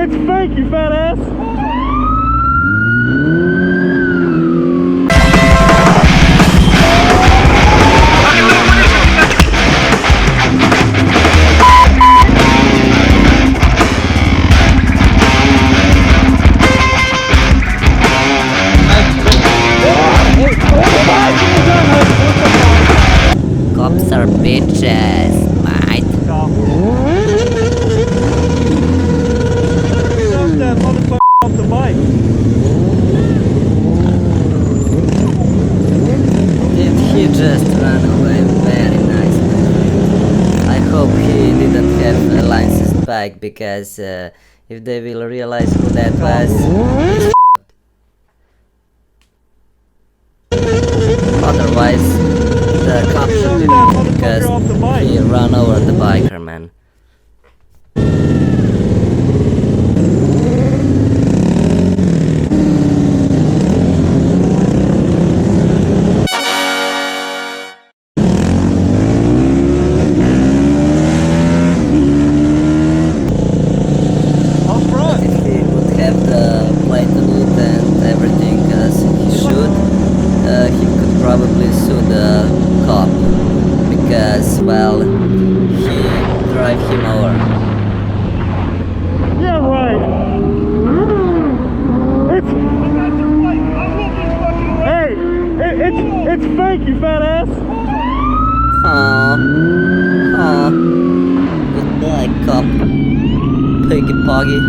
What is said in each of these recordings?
It's fake, you fat ass! Cops are bitches, mate. Knock that motherfucker off the bike. Did he just run away? Very nice. I hope he didn't have a licensed bike, because if they will realize who that was, otherwise the cop should be because he ran over the biker, man. Probably sue the cop because, well, he drive him over. Yeah, right. It's fake, you fat ass. Aww. Goodbye, cop. Piggy poggy.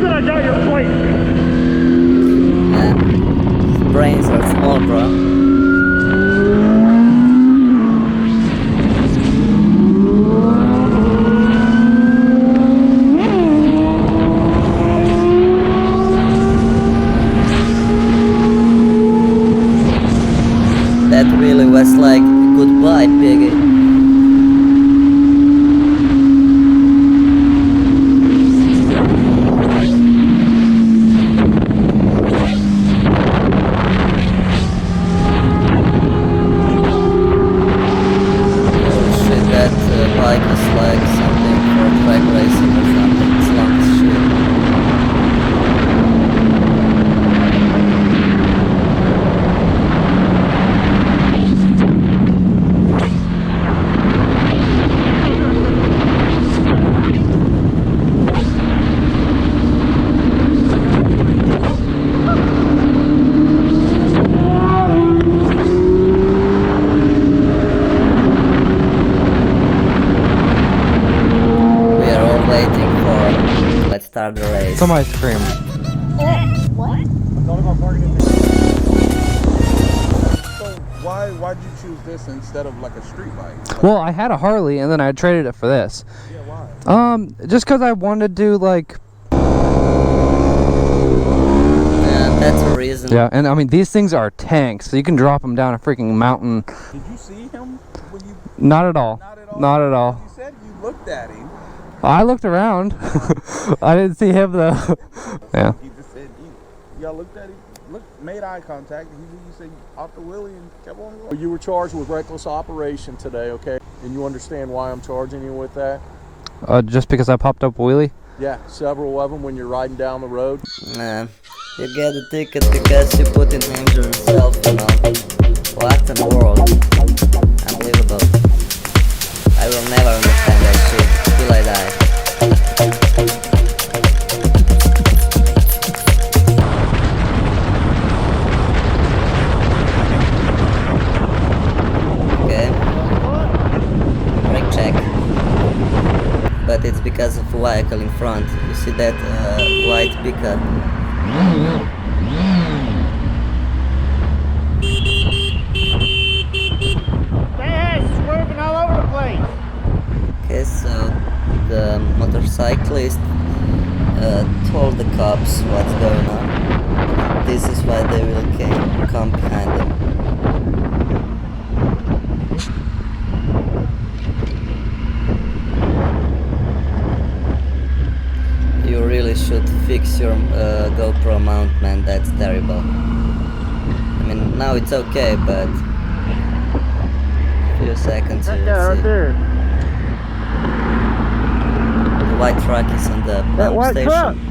I got your plate. Brains are small, bro. That really was like goodbye, piggy. Bike is like something for track racing or something. It's long as shit. Let's start the race. Some ice cream. What? I thought about parking it. So why'd you choose this instead of like a street bike? Well, I had a Harley and then I traded it for this. Yeah, why? Just because I wanted to like. Yeah, that's a reason. Yeah, and I mean these things are tanks, so you can drop them down a freaking mountain. Did you see him when you? Not at all. Not at all. Not at all. You said you looked at him. I looked around. I didn't see him though. Yeah. He just said y'all looked at him, made eye contact. You said off the wheelie and kept on going. You were charged with reckless operation today, okay? And you understand why I'm charging you with that? Just because I popped up a wheelie? Yeah, several of them when you're riding down the road. Nah, you get a ticket because you put in danger yourself, you know. What in the world? Unbelievable. I will never understand that shit till I die. Okay. Brake check. But it's because of a vehicle in front. You see that white pickup? Swerving all over the place. Okay, so the motorcyclist told the cops what's going on. This is why they will come behind them. fix your GoPro mount, man. That's terrible. I mean, now it's okay, but few seconds you will see. there. The white truck is on the pump station.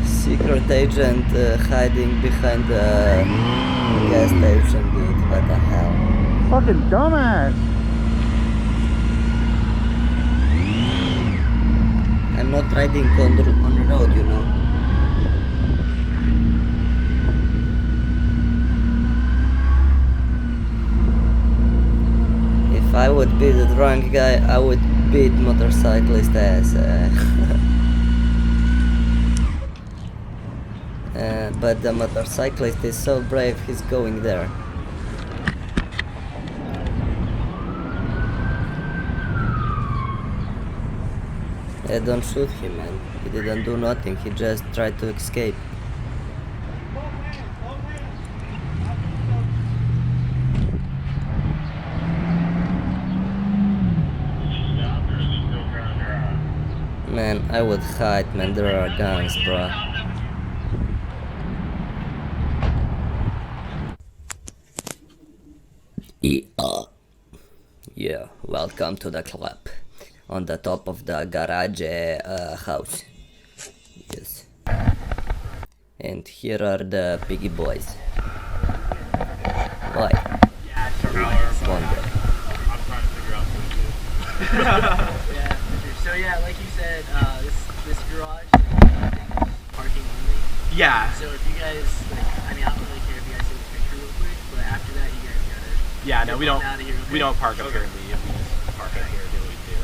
Secret agent hiding behind the gas station, dude. What the hell? Fucking dumbass. I'm not riding on the road, you know. If I would be the drunk guy, I would beat motorcyclist ass. But the motorcyclist is so brave, he's going there. Don't shoot him, man. He didn't do nothing, he just tried to escape. Man, I would hide, man. There are guns, bro. Yeah, welcome to the club. On the top of the garage house. Yes. And here are the piggy boys. Why? One day. I'm trying to figure out what to do. Yeah, so yeah, like you said, this garage is parking only. Yeah. So if you guys, like, I mean, I don't really care if you guys take a picture real quick, but after that, you guys gotta. Yeah, no, we don't. Out of here, okay? We don't park up here and leave. We just park up here and do what we do.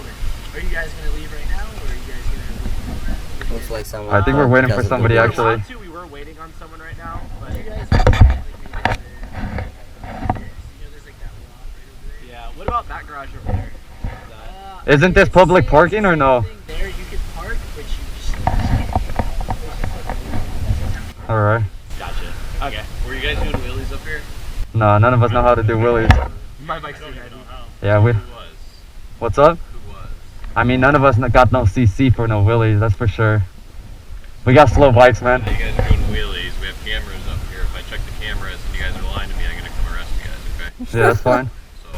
Okay. Are you guys gonna leave right now, or are you guys gonna leave? Looks like someone. I think we're waiting for because of the somebody wind. actually. We were waiting on someone right now, but You guys want to, like, maybe there's like that lot right over there. yeah. What about that garage over there? Isn't this public parking or no? There you could park, but you just. All right. Gotcha. Okay. Were you guys doing wheelies up here? No, none of us know how to do wheelies. My bike's too heavy. Yeah, we. Who was? What's up? Who was? I mean, none of us got no CC for no wheelies. That's for sure. We got slow bikes, man. You guys are doing wheelies. We have cameras up here. If I check the cameras and you guys are lying to me, I'm gonna come arrest you guys. Okay? Yeah, that's fine. So,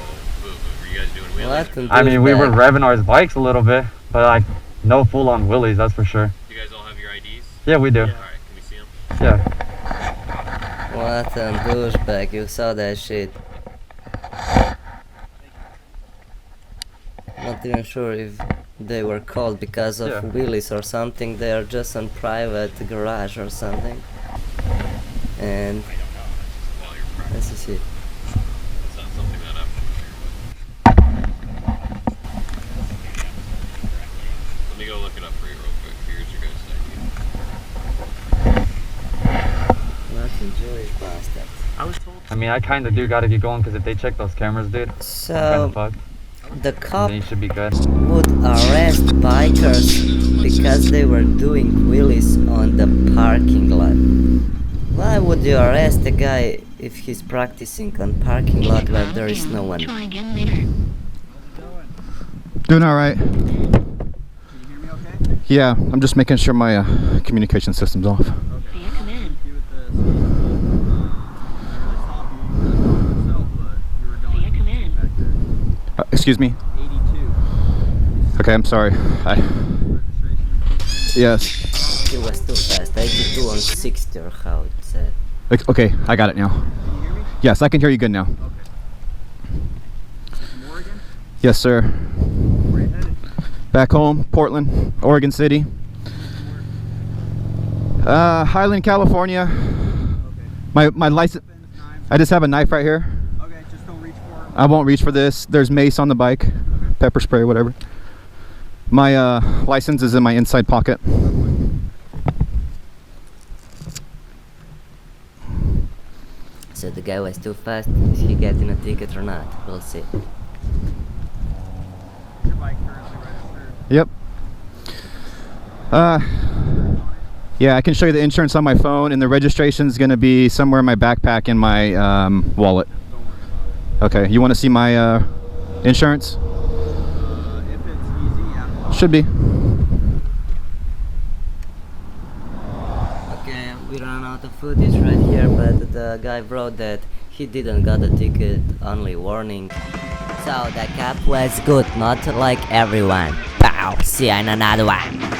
were you guys doing wheelies? What? I mean, we were revving our bikes a little bit, but like no full-on wheelies. That's for sure. You guys all have your IDs? Yeah, we do. All right. Can we see them? Yeah. What a douchebag, you saw that shit. Not even sure if they were called because of Yeah. wheelies or something. They are just on private garage or something. And Well, you're correct. this is it. It's not something that I'm familiar with. Let me go look it up for you real quick. Here's your guys' ID. Nothing Jewish bastard. I was told. I mean, I kind of do gotta get going because if they check those cameras, dude, kind of So fucked. the cop Then you should be good. would arrest bikers because they were doing wheelies on the parking lot. Why would you arrest a guy if he's practicing on parking lot where there is no one? Try again later. Doing all right. Yeah, I'm just making sure my communication system's off. Via command. Via command. Excuse me? 82. Okay, I'm sorry. Yes. He was too fast. 82 on 60 or how it said. Okay, I got it now. Can you hear me? Yes, I can hear you good now. Okay. Oregon? Yes, sir. Where are you headed? Back home, Portland, Oregon City. Highland, California. Okay. My license. I just have a knife right here. Okay, just don't reach for it. I won't reach for this. There's mace on the bike, pepper spray, whatever. My license is in my inside pocket. So the guy was too fast. Is he getting a ticket or not? We'll see. Your bike currently registered. Yep. Yeah, I can show you the insurance on my phone, and the registration's gonna be somewhere in my backpack in my wallet. Okay, you want to see my insurance? If it's easy, yeah. Should be. Okay, we ran out of footage right here, but the guy wrote that he didn't got a ticket, only warning. So the cop was good, not like everyone. Pow, see you in another one.